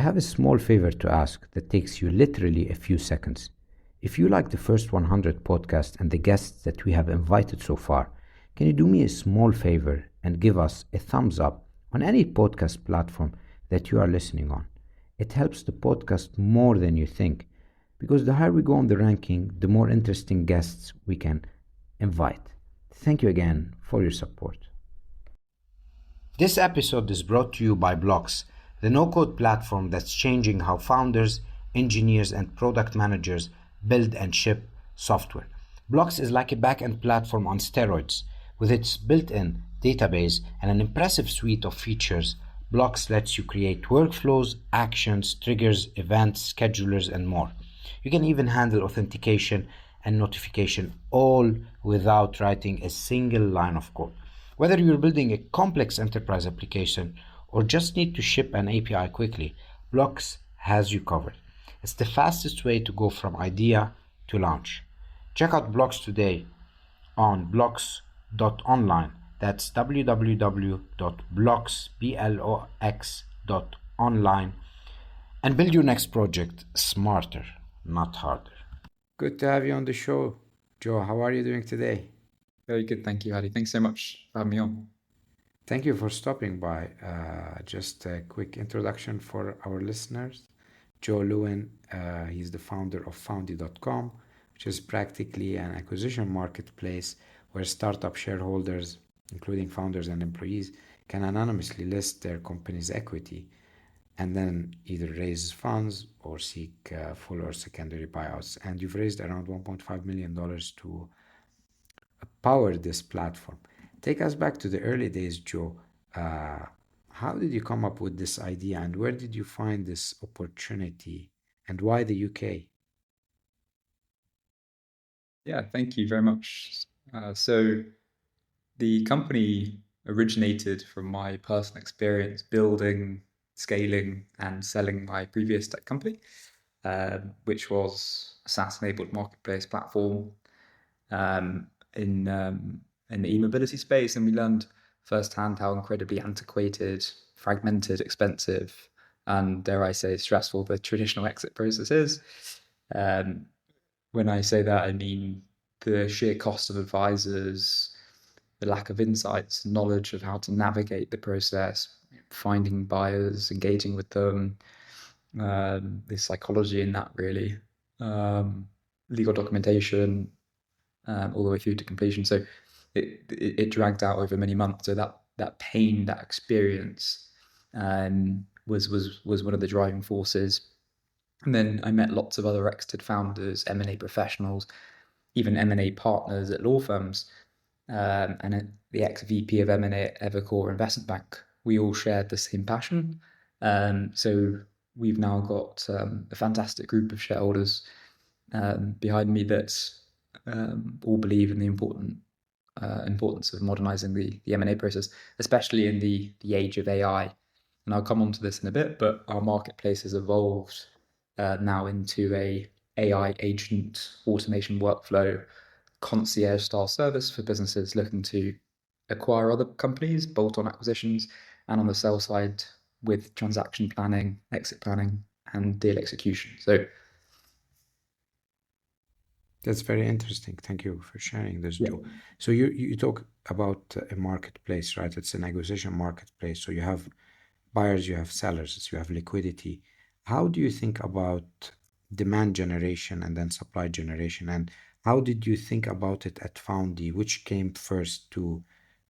have a small favor to ask that takes you literally a few seconds. If you like the first 100 podcasts and the guests that we have invited so far, can you do me a small favor and give us a thumbs up on any podcast platform that you are listening on? It helps the podcast more than you think, because the higher we go on the ranking, the more interesting guests we can invite. Thank you again for your support. This episode is brought to you by Blocks, the no-code platform that's changing how founders, engineers, and product managers build and ship software. Blocks is like a back-end platform on steroids. With its built-in database and an impressive suite of features, Blocks lets you create workflows, actions, triggers, events, schedulers, and more. You can even handle authentication and notification, all without writing a single line of code. Whether you're building a complex enterprise application or just need to ship an API quickly, Blocks has you covered. It's the fastest way to go from idea to launch. Check out Blocks today on blocks.online. That's www.blocks.online, and build your next project smarter, not harder. Good to have you on the show, Joe. How are you doing today? Very good, thank you, Hadi. Thanks so much for having me on. Thank you for stopping by. Just a quick introduction for our listeners. Joe Lewin, he's the founder of Foundy.com, which is practically an acquisition marketplace where startup shareholders, including founders and employees, can anonymously list their company's equity and then either raise funds or seek full or secondary buyouts. And you've raised around $1.5 million to power this platform. Take us back to the early days, Joe. How did you come up with this idea, and where did you find this opportunity, and why the UK? Yeah, thank you very much. So the company originated from my personal experience building, scaling, and selling my previous tech company, which was a SaaS-enabled marketplace platform in the e-mobility space, and we learned firsthand how incredibly antiquated, fragmented, expensive, and dare I say stressful the traditional exit process is. When I say that, I mean the sheer cost of advisors, the lack of insights, knowledge of how to navigate the process, finding buyers, engaging with them, the psychology in that really, legal documentation, all the way through to completion. So it dragged out over many months. So that pain, that experience, was one of the driving forces. And then I met lots of other exited founders, M&A professionals, even M&A partners at law firms, and the ex-VP of M&A at Evercore Investment Bank. We all shared the same passion. So we've now got a fantastic group of shareholders behind me that all believe in the importance of modernizing the M&A process, especially in the age of AI. And I'll come on to this in a bit, but our marketplace has evolved now into a AI agent automation workflow concierge style service for businesses looking to acquire other companies, bolt-on acquisitions, and on the sell side with transaction planning, exit planning, and deal execution. So that's very interesting. Thank you for sharing this, Joe. So you talk about a marketplace, right? It's an acquisition marketplace. So you have buyers, you have sellers, you have liquidity. How do you think about demand generation and then supply generation? And how did you think about it at Foundy? Which came first to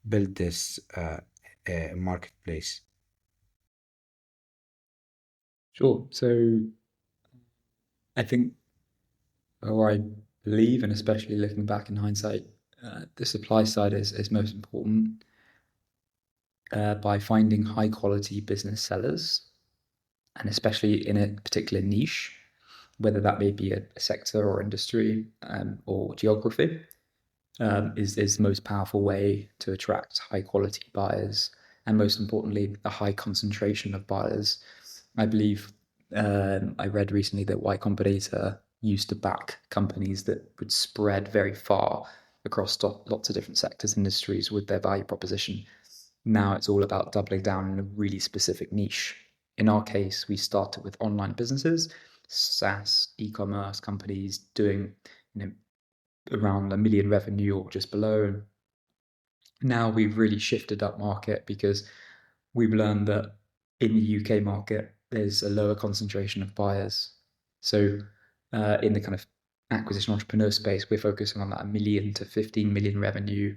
build this marketplace? Sure. So I think, or I believe, and especially looking back in hindsight, the supply side is most important by finding high quality business sellers, and especially in a particular niche, whether that may be a sector or industry or geography, is the most powerful way to attract high quality buyers, and most importantly, a high concentration of buyers. I believe I read recently that Y Combinator used to back companies that would spread very far across lots of different sectors, industries with their value proposition. Now it's all about doubling down in a really specific niche in our case, we started with online businesses, SaaS, e-commerce companies doing around $1 million revenue or just below. Now we've really shifted up market because we've learned that in the UK market, there's a lower concentration of buyers. So in the kind of acquisition entrepreneur space, we're focusing on that 1 million to 15 million revenue,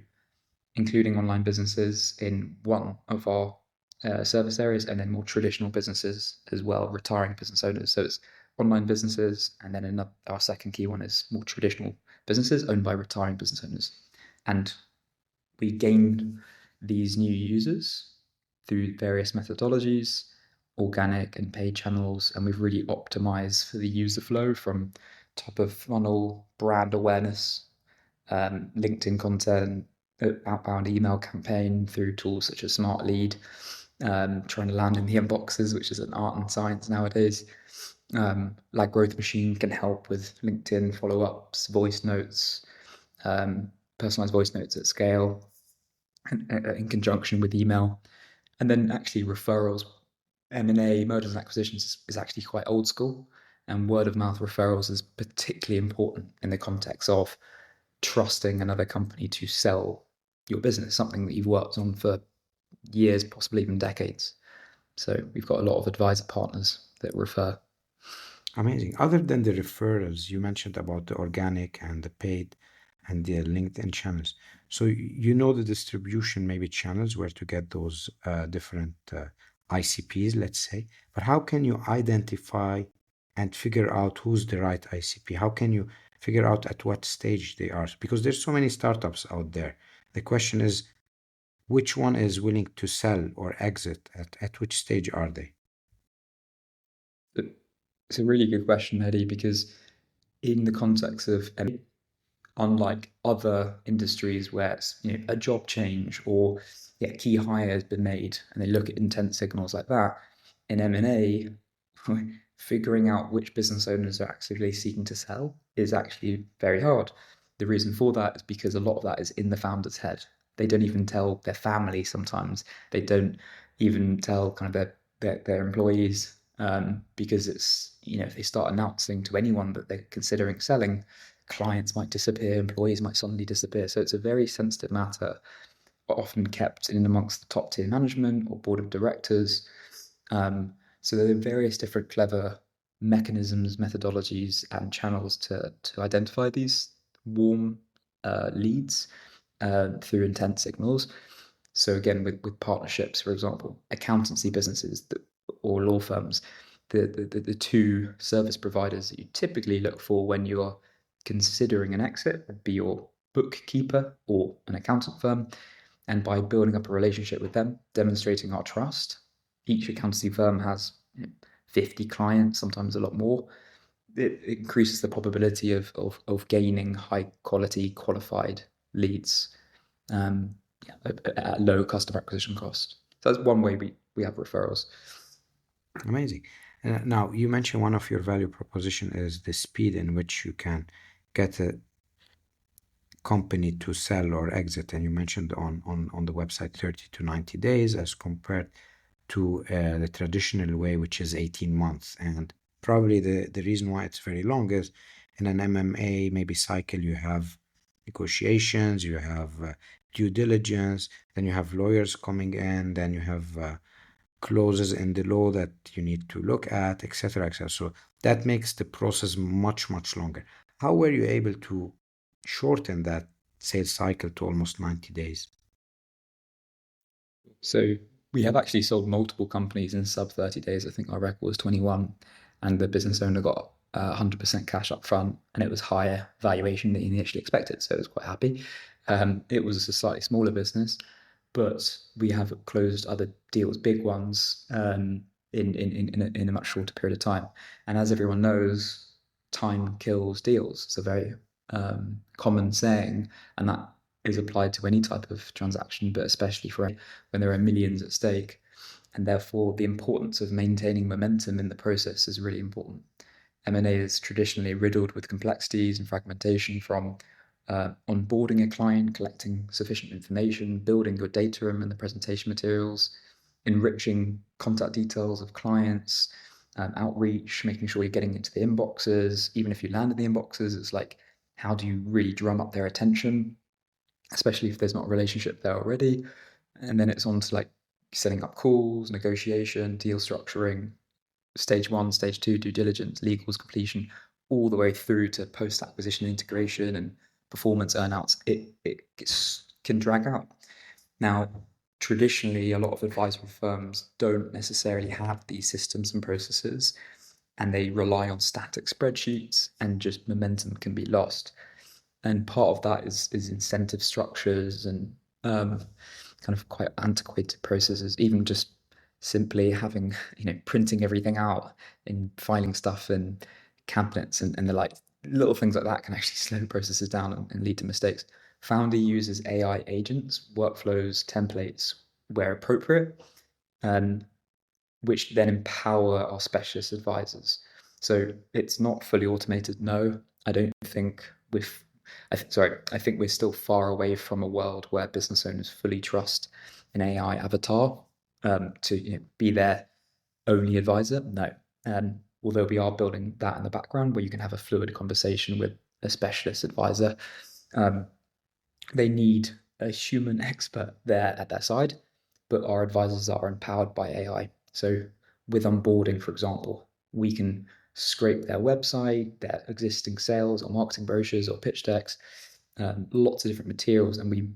including online businesses in one of our service areas, and then more traditional businesses as well, retiring business owners. So it's online businesses, and then our second key one is more traditional businesses owned by retiring business owners. And we gained these new users through various methodologies, organic and paid channels, and we've really optimized for the user flow from top of funnel brand awareness, LinkedIn content, outbound email campaign through tools such as Smart Lead, trying to land in the inboxes, which is an art and science nowadays. Like Growth Machine can help with LinkedIn follow-ups, voice notes, personalized voice notes at scale in conjunction with email. And then actually referrals, M&A, mergers and acquisitions is actually quite old school, and word of mouth referrals is particularly important in the context of trusting another company to sell your business, something that you've worked on for years, possibly even decades. So we've got a lot of advisor partners that refer. Amazing. Other than the referrals, you mentioned about the organic and the paid and the LinkedIn channels. So you know the distribution, maybe channels where to get those different ICPs, let's say. But how can you identify and figure out who's the right ICP? How can you figure out at what stage they are? Because there's so many startups out there. The question is, which one is willing to sell or exit? At which stage are they? It's a really good question, Hadi, because in the context of unlike other industries where it's a job change or key hire has been made and they look at intent signals like that, in M&A, figuring out which business owners are actively seeking to sell is actually very hard. The reason for that is because a lot of that is in the founder's head. They don't even tell their family sometimes. They don't even tell kind of their employees, because it's, if they start announcing to anyone that they're considering selling, clients might disappear, employees might suddenly disappear. So it's a very sensitive matter, often kept in amongst the top tier management or board of directors. So there are various different clever mechanisms, methodologies, and channels to identify these warm leads through intent signals. So again, with partnerships, for example, accountancy businesses or law firms, the two service providers that you typically look for when you are considering an exit would be your bookkeeper or an accountant firm. And by building up a relationship with them, demonstrating our trust, each accountancy firm has 50 clients, sometimes a lot more. It increases the probability of gaining high quality, qualified leads at low customer acquisition cost. So that's one way we have referrals. Amazing. Now, you mentioned one of your value proposition is the speed in which you can get a company to sell or exit, and you mentioned on the website 30 to 90 days as compared to the traditional way, which is 18 months. And probably the reason why it's very long is in an MMA maybe cycle, you have negotiations, you have due diligence, then you have lawyers coming in, then you have clauses in the law that you need to look at, etc., etc. So that makes the process much, much longer. How were you able to shorten that sales cycle to almost 90 days? So we have actually sold multiple companies in sub 30 days. I think our record was 21, and the business owner got 100% cash up front, and it was higher valuation than he initially expected. So I was quite happy. It was a slightly smaller business, but we have closed other deals, big ones, in a much shorter period of time. And as everyone knows, time kills deals. It's a very common saying, and that is applied to any type of transaction, but especially for when there are millions at stake. And therefore, the importance of maintaining momentum in the process is really important. M&A is traditionally riddled with complexities and fragmentation, from onboarding a client, collecting sufficient information, building your data room and the presentation materials, enriching contact details of clients, outreach, making sure you're getting into the inboxes. Even if you land in the inboxes, it's like, how do you really drum up their attention, especially if there's not a relationship there already? And then it's on to like setting up calls, negotiation, deal structuring, stage 1, stage 2, due diligence, legals completion, all the way through to post-acquisition integration and performance earnouts. It can drag out. Now, traditionally, a lot of advisory firms don't necessarily have these systems and processes, and they rely on static spreadsheets, and just momentum can be lost. And part of that is incentive structures and kind of quite antiquated processes. Even just simply having, printing everything out and filing stuff in cabinets and the like, little things like that can actually slow processes down and lead to mistakes. Foundy uses AI agents, workflows, templates where appropriate, which then empower our specialist advisors. So it's not fully automated. No, I don't think I think we're still far away from a world where business owners fully trust an AI avatar to be their only advisor. No. Although we are building that in the background where you can have a fluid conversation with a specialist advisor, they need a human expert there at their side, but our advisors are empowered by AI. So with onboarding, for example, we can scrape their website, their existing sales or marketing brochures or pitch decks, lots of different materials, and we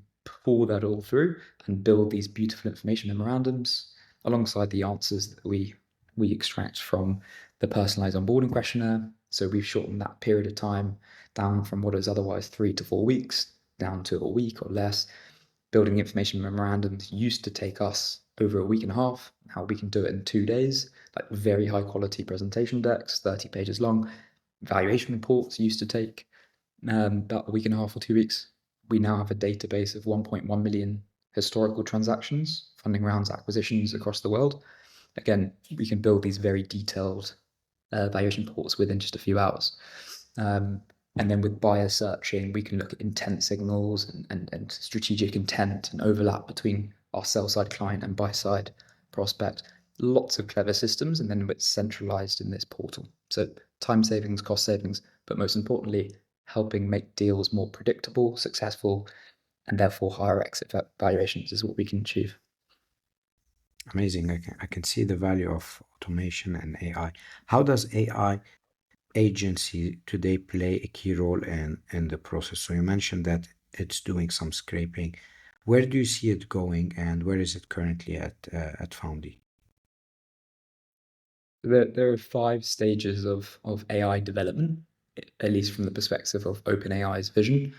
pull that all through and build these beautiful information memorandums alongside the answers that we extract from the personalized onboarding questionnaire. So we've shortened that period of time down from what is otherwise 3 to 4 weeks down to a week or less. Building information memorandums used to take us over a week and a half. Now we can do it in 2 days, like very high quality presentation decks, 30 pages long. Valuation reports used to take about a week and a half or 2 weeks. We now have a database of 1.1 million historical transactions, funding rounds, acquisitions across the world. Again, we can build these very detailed valuation reports within just a few hours. And then with buyer searching, we can look at intent signals and strategic intent and overlap between our sell side client and buy side prospect. Lots of clever systems, and then it's centralized in this portal. So time savings, cost savings, but most importantly, helping make deals more predictable, successful, and therefore higher exit valuations is what we can achieve. Amazing. I can see the value of automation and AI. How does AI agency today play a key role in the process? So you mentioned that it's doing some scraping. Where do you see it going, and where is it currently at Foundy? There are 5 stages of AI development, at least from the perspective of OpenAI's vision.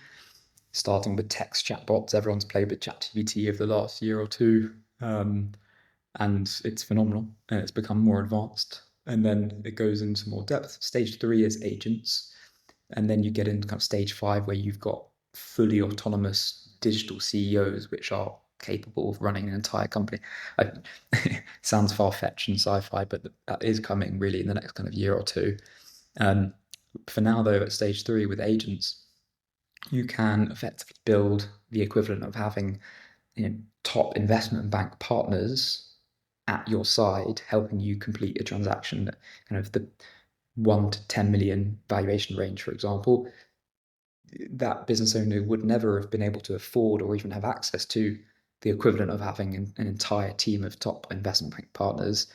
Starting with text chatbots, everyone's played with ChatGPT over the last year or two, and it's phenomenal, and it's become more advanced. And then it goes into more depth. Stage 3 is agents, and then you get into kind of stage 5 where you've got fully autonomous digital CEOs, which are capable of running an entire company. Sounds far-fetched and sci-fi, but that is coming really in the next kind of year or two. For now, though, at stage 3 with agents, you can effectively build the equivalent of having top investment bank partners at your side, helping you complete a transaction at kind of the 1 to 10 million valuation range, for example. That business owner would never have been able to afford or even have access to the equivalent of having an entire team of top investment bank partners,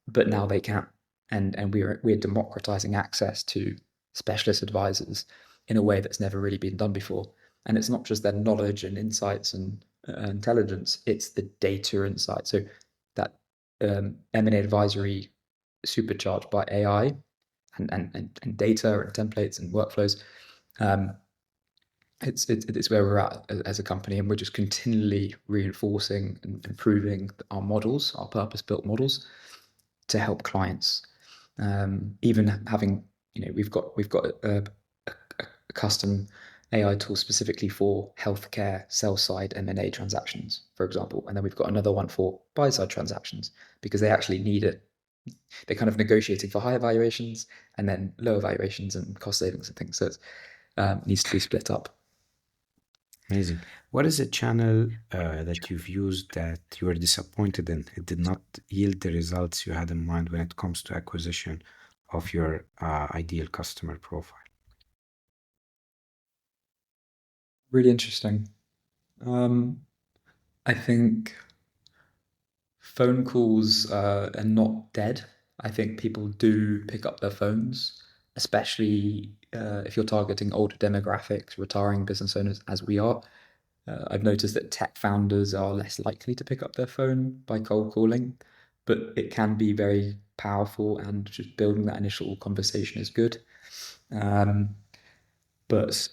but now they can. And we're democratizing access to specialist advisors in a way that's never really been done before. And it's not just their knowledge and insights and intelligence, it's the data insight. So that M&A advisory supercharged by AI and data and templates and workflows. It's where we're at as a company, and we're just continually reinforcing and improving our models, our purpose-built models, to help clients. Even having, we've got a custom AI tool specifically for healthcare sell-side M&A transactions, for example, and then we've got another one for buy-side transactions because they actually need it. They're kind of negotiating for higher valuations and then lower valuations and cost savings and things. So it needs to be split up. Amazing. What is a channel that you've used that you were disappointed in? It did not yield the results you had in mind when it comes to acquisition of your ideal customer profile. Really interesting. I think phone calls are not dead. I think people do pick up their phones, especially if you're targeting older demographics, retiring business owners, as we are. I've noticed that tech founders are less likely to pick up their phone by cold calling, but it can be very powerful, and just building that initial conversation is good. Um, but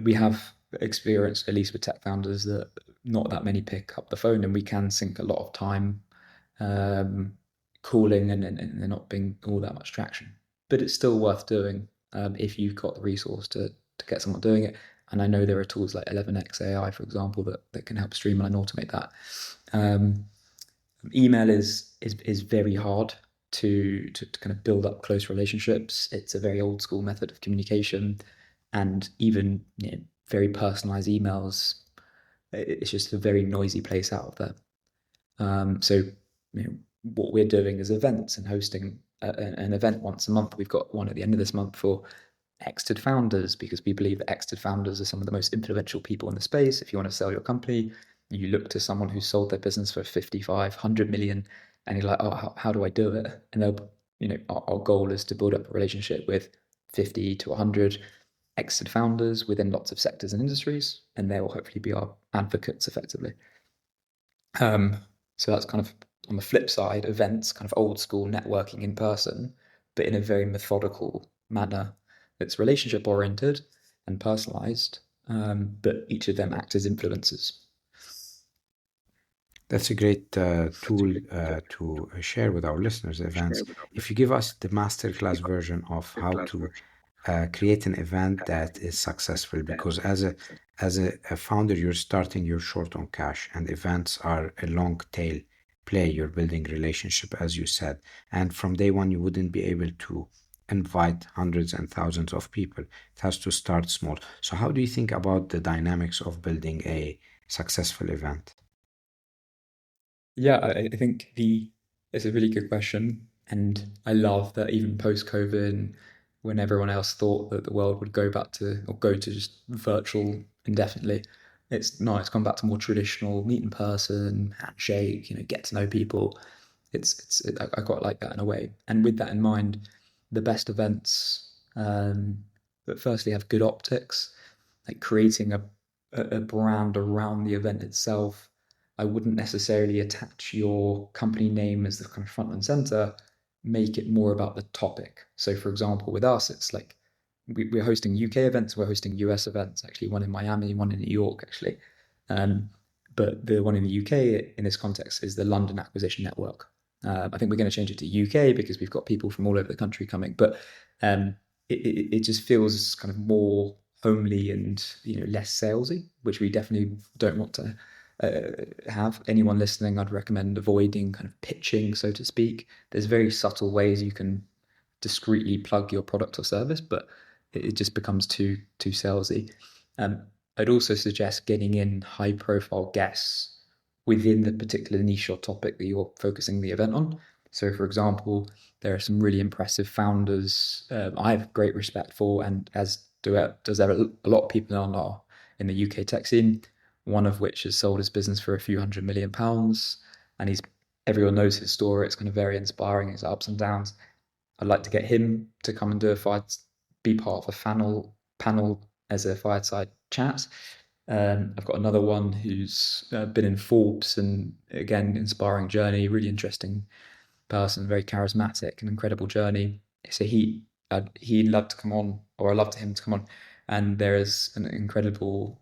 we have experienced, at least with tech founders, that not that many pick up the phone, and we can sink a lot of time um, calling, and there not being all that much traction. But it's still worth doing if you've got the resource to get someone doing it. And I know there are tools like 11x AI, for example, that can help streamline and automate that. Um, Email is very hard to kind of build up close relationships. It's a very old school method of communication, and even very personalized emails. It's just a very noisy place out there. So what we're doing is events and hosting an event once a month. We've got one at the end of this month for exited founders, because we believe that exited founders are some of the most influential people in the space. If you want to sell your company, you look to someone who sold their business for 55, 100 million, and you're like, oh, how do I do it? And they'll, our goal is to build up a relationship with 50 to 100 exited founders within lots of sectors and industries, and they will hopefully be our advocates effectively. So that's kind of on the flip side, events, kind of old school networking in person, but in a very methodical manner that's relationship oriented and personalized, but each of them act as influencers. That's a great tool to share with our listeners, events. If you give us the masterclass version of how to create an event that is successful, because as a founder, you're starting, you're short on cash, and events are a long tail play. You're building relationship, as you said, and from day one, you wouldn't be able to invite hundreds and thousands of people. It has to start small. So how do you think about the dynamics of building a successful event? Yeah, I think it's a really good question, and I love that even post-COVID, when everyone else thought that the world would go back to or go to just virtual indefinitely, it's gone back to more traditional meet in person, handshake, get to know people. I quite like that in a way. And with that in mind, the best events that firstly have good optics, like creating a brand around the event itself. I wouldn't necessarily attach your company name as the kind of front and center, make it more about the topic. So, for example, with us, it's like we're hosting UK events, we're hosting US events, actually, one in Miami, one in New York, actually. Um, but the one in the UK in this context is the London Acquisition Network. I think we're going to change it to UK because we've got people from all over the country coming, but it just feels kind of more homely and less salesy, which we definitely don't want to have. Anyone listening, I'd recommend avoiding kind of pitching, so to speak. There's very subtle ways you can discreetly plug your product or service, but it just becomes too salesy. Um, I'd also suggest getting in high profile guests within the particular niche or topic that you're focusing the event on. So, for example, there are some really impressive founders I have great respect for, and as does a lot of people in the UK tech scene. One of which has sold his business for a few £100 million, and everyone knows his story. It's kind of very inspiring, his ups and downs. I'd like to get him to come and be part of a panel as a fireside chat. I've got another one who's been in Forbes, and again, inspiring journey, really interesting person, very charismatic, an incredible journey. So he'd love to come on, or I'd love him to come on. And there is an incredible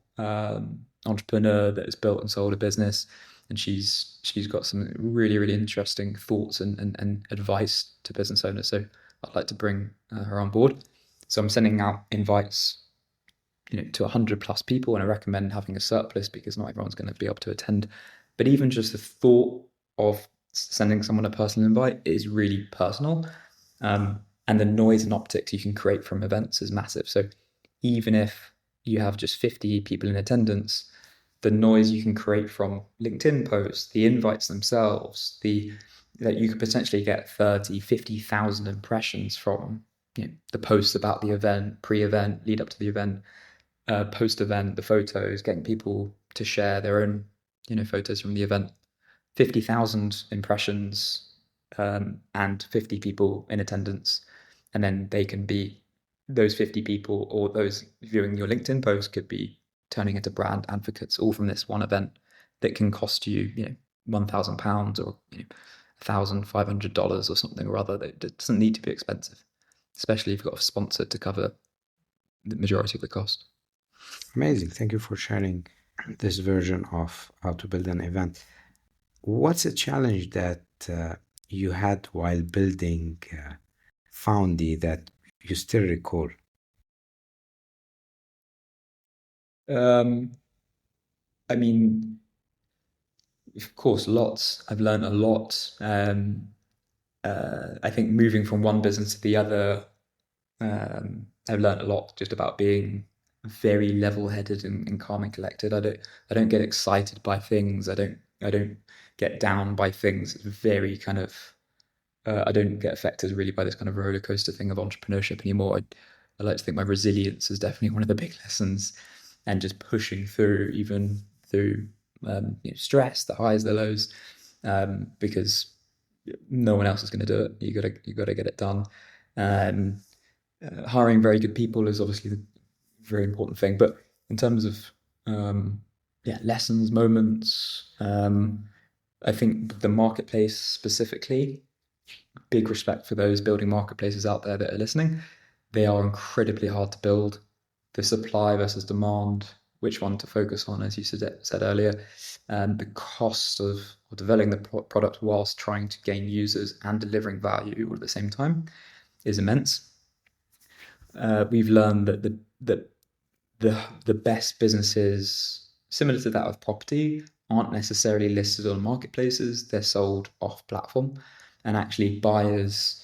entrepreneur that has built and sold a business, and she's got some really interesting thoughts and advice to business owners. So I'd like to bring her on board. So I'm sending out invites to 100 plus people, and I recommend having a surplus because not everyone's going to be able to attend. But even just the thought of sending someone a personal invite is really personal. And the noise and optics you can create from events is massive. So even if you have just 50 people in attendance, the noise you can create from LinkedIn posts, the invites themselves, that you could potentially get 30, 50,000 impressions from the posts about the event, pre-event, lead up to the event, post-event, the photos, getting people to share their own photos from the event. 50,000 impressions and 50 people in attendance, and then they can be those 50 people, or those viewing your LinkedIn post could be turning into brand advocates, all from this one event that can cost you, £1,000 or $1,500 or something or other. It doesn't need to be expensive, especially if you've got a sponsor to cover the majority of the cost. Amazing. Thank you for sharing this version of how to build an event. What's a challenge that you had while building Foundy that you still recall? I mean, of course, lots. I've learned a lot. I think moving from one business to the other, I've learned a lot just about being very level-headed and calm and collected. I don't get excited by things. I don't get down by things. It's very kind of I don't get affected really by this kind of roller coaster thing of entrepreneurship anymore. I like to think my resilience is definitely one of the big lessons, and just pushing through, even through stress, the highs, the lows, because no one else is going to do it. You got to get it done. Hiring very good people is obviously the very important thing, but in terms of lessons, moments, I think the marketplace specifically, big respect for those building marketplaces out there that are listening. They are incredibly hard to build. The supply versus demand, which one to focus on, as you said earlier, the cost of developing the product whilst trying to gain users and delivering value all at the same time is immense. We've learned that the best businesses, similar to that of property, aren't necessarily listed on marketplaces. They're sold off platform, and actually buyers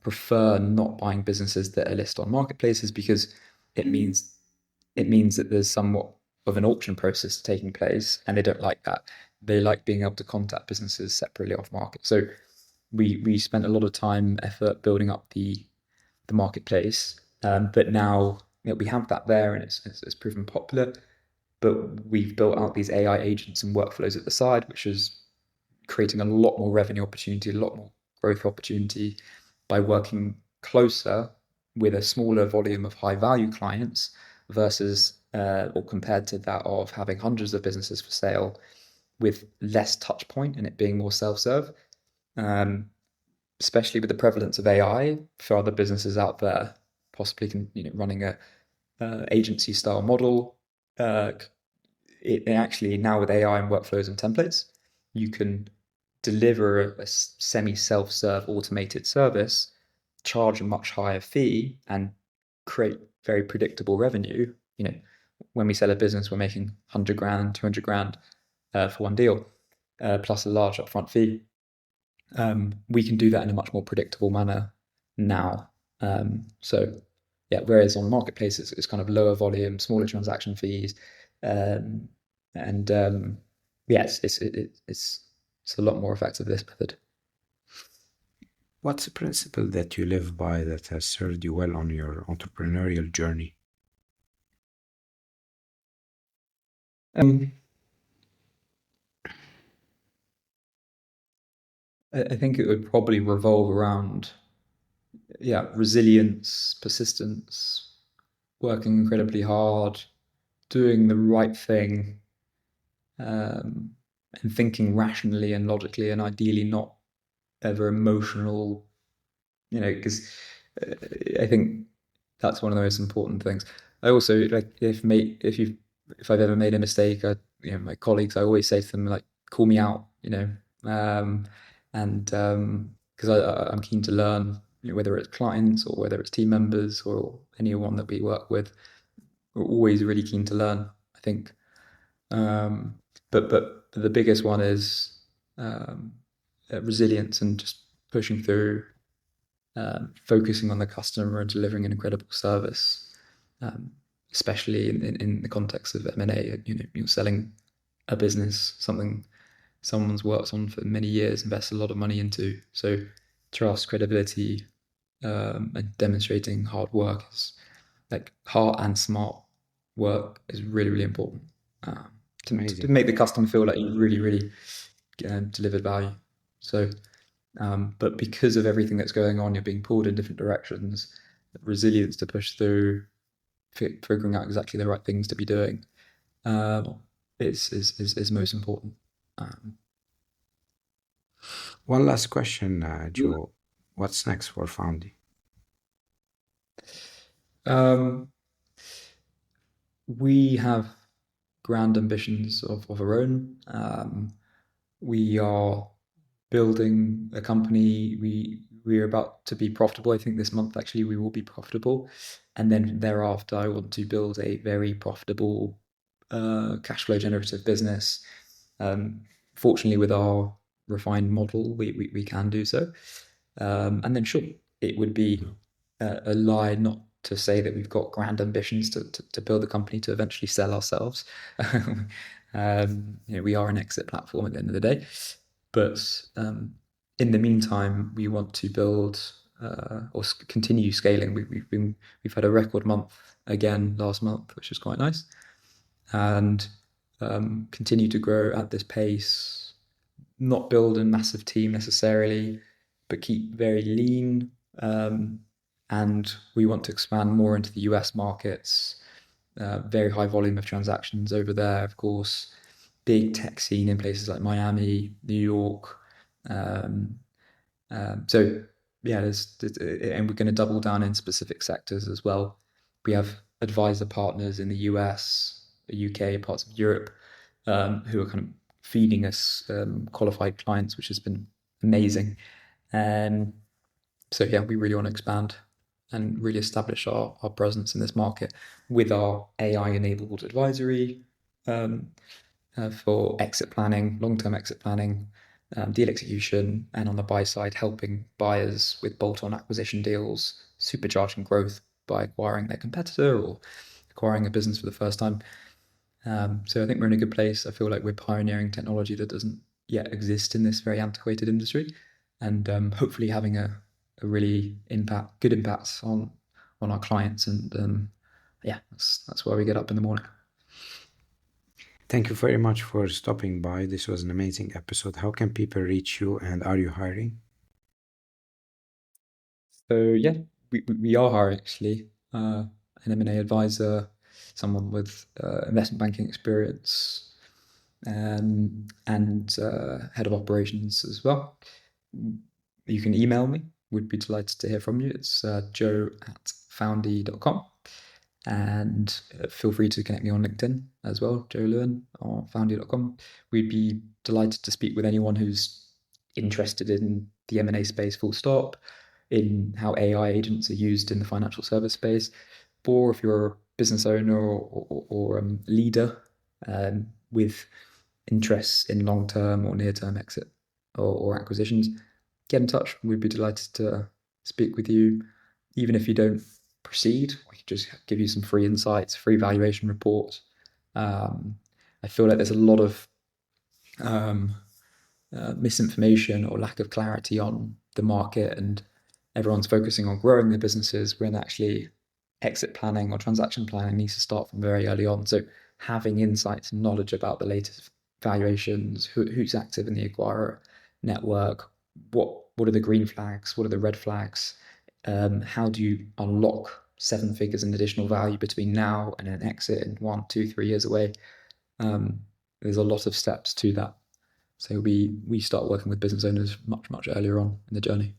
prefer not buying businesses that are listed on marketplaces, because it means that there's somewhat of an auction process taking place, and they don't like that. They like being able to contact businesses separately off market. So we spent a lot of time, effort building up the marketplace, but now we have that there, and it's proven popular. But we've built out these AI agents and workflows at the side, which is creating a lot more revenue opportunity, a lot more growth opportunity by working closer with a smaller volume of high value clients versus or compared to that of having hundreds of businesses for sale with less touch point and it being more self-serve. Especially with the prevalence of AI for other businesses out there, possibly running a agency style model. It actually, now with AI and workflows and templates, you can deliver a semi self-serve automated service, charge a much higher fee, and create very predictable revenue. When we sell a business, we're making 100 grand, 200 grand for one deal, plus a large upfront fee. We can do that in a much more predictable manner now. Whereas on marketplaces, it's kind of lower volume, smaller transaction fees, it's a lot more effective, this method. What's a principle that you live by that has served you well on your entrepreneurial journey? I think it would probably revolve around resilience, persistence, working incredibly hard, doing the right thing, and thinking rationally and logically, and ideally not ever emotional, because I think that's one of the most important things. I also, like, if I've ever made a mistake, my colleagues, I always say to them, like, call me out, because I'm keen to learn, whether it's clients or whether it's team members or anyone that we work with. We're always really keen to learn, I think. But the biggest one is resilience and just pushing through, focusing on the customer and delivering an incredible service, especially in the context of M&A. You're selling a business, something someone's worked on for many years, invested a lot of money into. So trust, credibility, and demonstrating hard work is like hard and smart work is really, really important to make the customer feel like you really, really delivered value. So, but because of everything that's going on, you're being pulled in different directions. Resilience to push through, figuring out exactly the right things to be doing, is most important. One last question, Joe. What's next for Foundy? We have grand ambitions of our own. We are building a company. We're about to be profitable. I think this month actually we will be profitable, and then thereafter I want to build a very profitable cash flow generative business. Fortunately, with our refined model, we can do so. And then sure, it would be a lie not to say that we've got grand ambitions to build a company to eventually sell ourselves. We are an exit platform at the end of the day, but in the meantime, we want to build or continue scaling. We've had a record month again last month, which is quite nice, and continue to grow at this pace. Not build a massive team necessarily, but keep very lean. And we want to expand more into the US markets. Very high volume of transactions over there, of course. Big tech scene in places like Miami, New York. So yeah, and we're going to double down in specific sectors as well. We have advisor partners in the US, the UK, parts of Europe, who are kind of feeding us qualified clients, which has been amazing. So yeah, we really want to expand and really establish our presence in this market with our AI-enabled advisory for exit planning, long-term exit planning, deal execution, and on the buy side, helping buyers with bolt-on acquisition deals, supercharging growth by acquiring their competitor or acquiring a business for the first time. So I think we're in a good place. I feel like we're pioneering technology that doesn't yet exist in this very antiquated industry, and hopefully having a really good impact on our clients. And yeah, that's why we get up in the morning. Thank you very much for stopping by. This was an amazing episode. How can people reach you, and are you hiring? So yeah, we are hiring actually. An M&A advisor, someone with investment banking experience, and head of operations as well. You can email me. We'd be delighted to hear from you. It's joe@foundy.com. And feel free to connect me on LinkedIn as well, Joe Lewin, or foundy.com. We'd be delighted to speak with anyone who's interested in the M&A space, full stop, in how AI agents are used in the financial service space, or if you're a business owner or leader with interests in long-term or near-term exit or acquisitions, get in touch. We'd be delighted to speak with you. Even if you don't proceed, we could just give you some free insights, free valuation reports. I feel like there's a lot of misinformation or lack of clarity on the market, and everyone's focusing on growing their businesses when actually exit planning or transaction planning needs to start from very early on. So having insights and knowledge about the latest valuations, who's active in the acquirer network, what are the green flags, what are the red flags, how do you unlock 7 figures in additional value between now and an exit in 1, 2, 3 years away. There's a lot of steps to that. So we start working with business owners much earlier on in the journey.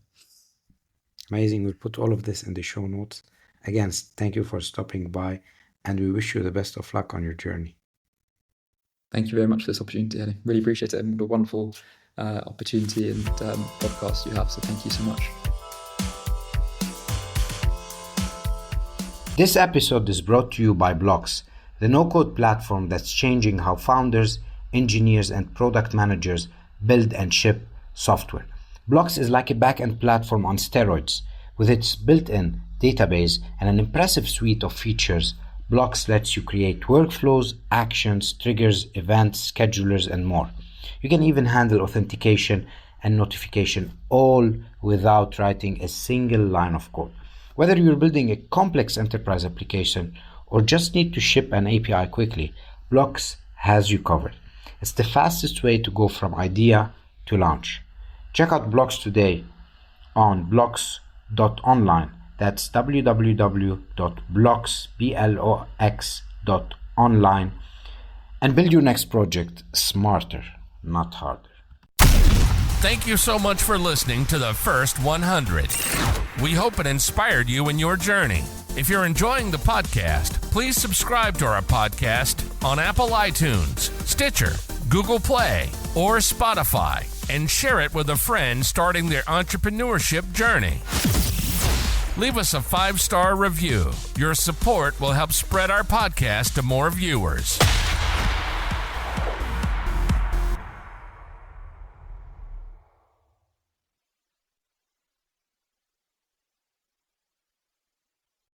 Amazing. We'll put all of this in the show notes. Again, thank you for stopping by, and we wish you the best of luck on your journey. Thank you very much for this opportunity, Hadi. Really appreciate it, and what a wonderful opportunity and podcast you have. So thank you so much. This episode is brought to you by Blocks, the no-code platform that's changing how founders, engineers, and product managers build and ship software. Blocks is like a back-end platform on steroids, with its built-in database and an impressive suite of features Blocks lets you create workflows, actions, triggers, events, schedulers, and more. You can even handle authentication and notification all without writing a single line of code. Whether you're building a complex enterprise application or just need to ship an API quickly, Blocks has you covered. It's the fastest way to go from idea to launch. Check out Blocks today on blocks.online. That's www.blocks.online, and build your next project smarter, not harder. Thank you so much for listening to the first 100. We hope it inspired you in your journey. If you're enjoying the podcast, please subscribe to our podcast on Apple iTunes, Stitcher, Google Play, or Spotify, and share it with a friend starting their entrepreneurship journey. Leave us a 5-star review. Your support will help spread our podcast to more viewers.